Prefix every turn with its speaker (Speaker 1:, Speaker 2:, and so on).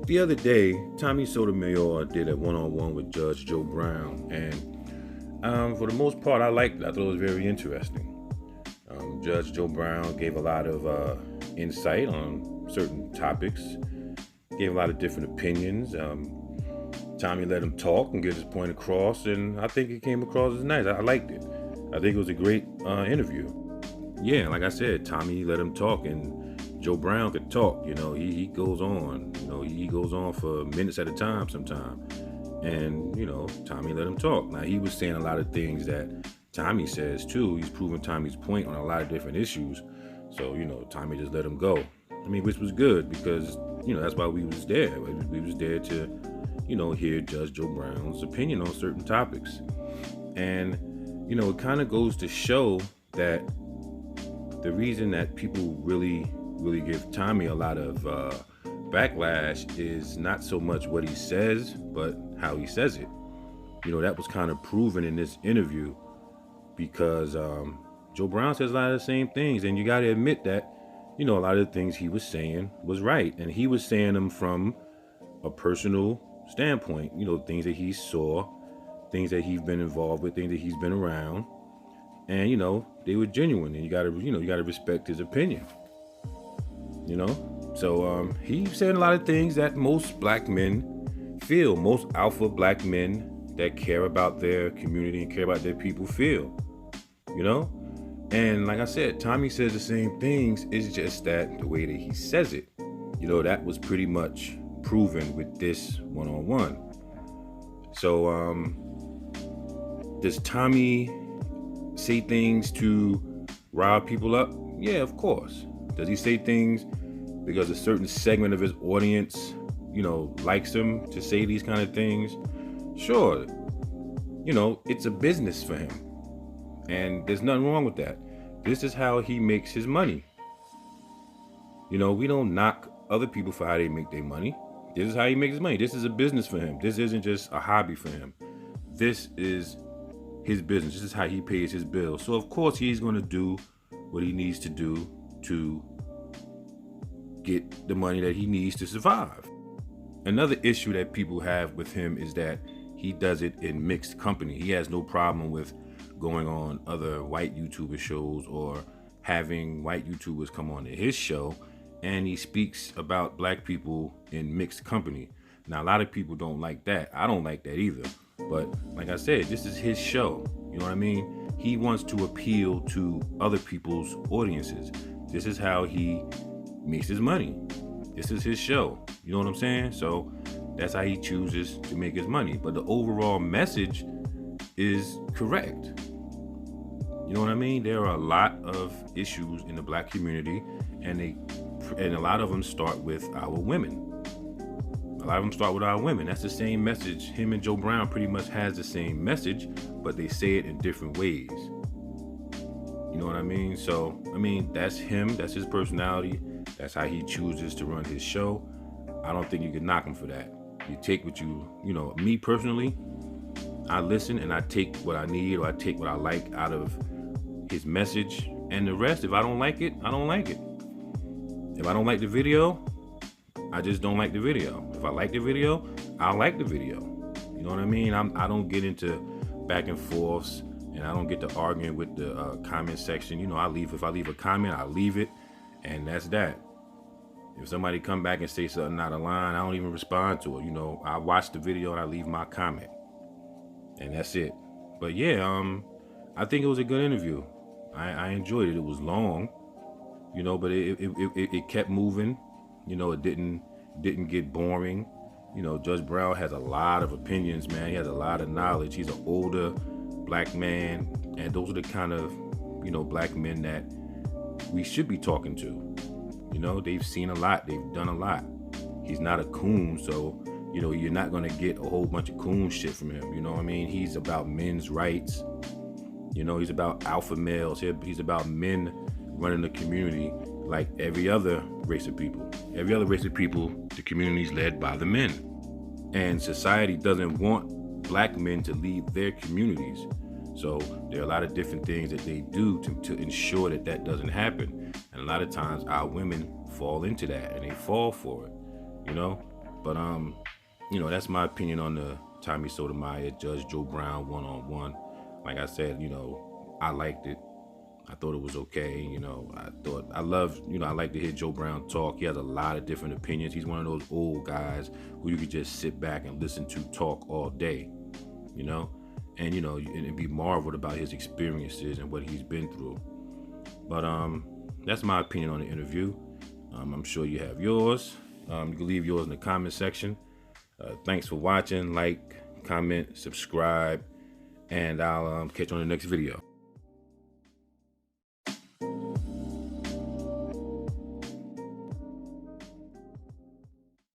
Speaker 1: the other day, Tommy Sotomayor did a one-on-one with Judge Joe Brown, and for the most part, I liked it. I thought it was very interesting. Judge Joe Brown gave a lot of insight on certain topics, gave a lot of different opinions. Tommy let him talk and get his point across, and I think it came across as nice. I liked it. I think it was a great interview. Yeah, like I said, Tommy let him talk, and Joe Brown could talk. He goes on. He goes on for minutes at a time sometimes. And, Tommy let him talk. Now, he was saying a lot of things that Tommy says, too. He's proving Tommy's point on a lot of different issues. So, Tommy just let him go. Which was good because, that's why we was there. We was there to, hear Judge Joe Brown's opinion on certain topics. And, it kind of goes to show that the reason that people really give Tommy a lot of backlash is not so much what he says, but how he says it. That was kind of proven in this interview because Joe Brown says a lot of the same things, and you got to admit that, a lot of the things he was saying was right, and he was saying them from a personal standpoint, things that he saw, things that he's been involved with, things that he's been around, and, they were genuine, and you got to respect his opinion. So he's saying a lot of things that most black men feel, most alpha black men that care about their community and care about their people feel, And like I said, Tommy says the same things. It's just that the way that he says it, that was pretty much proven with this one-on-one. So does Tommy say things to rile people up? Yeah, of course. Does he say things because a certain segment of his audience, likes him to say these kind of things? Sure. It's a business for him. And there's nothing wrong with that. This is how he makes his money. We don't knock other people for how they make their money. This is how he makes his money. This is a business for him. This isn't just a hobby for him. This is his business. This is how he pays his bills. So of course he's going to do what he needs to do to get the money that he needs to survive. Another issue that people have with him is that he does it in mixed company. He has no problem with going on other white YouTuber shows or having white YouTubers come on to his show, and he speaks about black people in mixed company. Now, a lot of people don't like that. I don't like that either. But like I said, this is his show. You know what I mean? He wants to appeal to other people's audiences. This is how he makes his money. This is his show. You know what I'm saying? So that's how he chooses to make his money. But the overall message is correct. You know what I mean? There are a lot of issues in the black community, and a lot of them start with our women. A lot of them start with our women. That's the same message. Him and Joe Brown pretty much has the same message, but they say it in different ways. You know what I mean? So, that's him. That's his personality. That's how he chooses to run his show. I don't think you can knock him for that. You take what me personally, I listen and I take what I need or I take what I like out of his message, and the rest, if I don't like it, I don't like it. If I don't like the video, I just don't like the video. If I like the video, I like the video. You know what I mean? I don't get into back and forths, and I don't get to arguing with the comment section. If I leave a comment, I leave it, and that's that. If somebody come back and say something out of line, I don't even respond to it. I watch the video and I leave my comment, and that's it. But yeah, I think it was a good interview. I enjoyed it. It was long, but it kept moving. It didn't get boring. Judge Brown has a lot of opinions, man. He has a lot of knowledge. He's an older black man, and those are the kind of, black men that we should be talking to. They've seen a lot. They've done a lot. He's not a coon, so, you're not going to get a whole bunch of coon shit from him. You know what I mean? He's about men's rights. He's about alpha males. He's about men running the community like every other race of people. Every other race of people, the community is led by the men. And society doesn't want black men to lead their communities. So there are a lot of different things that they do to ensure that doesn't happen. And a lot of times our women fall into that and they fall for it, But that's my opinion on the Tommy Sotomayor Judge Joe Brown one-on-one. Like I said, I liked it. I thought it was okay. I like to hear Joe Brown talk. He has a lot of different opinions. He's one of those old guys who you could just sit back and listen to talk all day, and be marveled about his experiences and what he's been through. But that's my opinion on the interview. I'm sure you have yours. You can leave yours in the comment section. Thanks for watching. Like, comment, subscribe, and I'll catch you on the next video.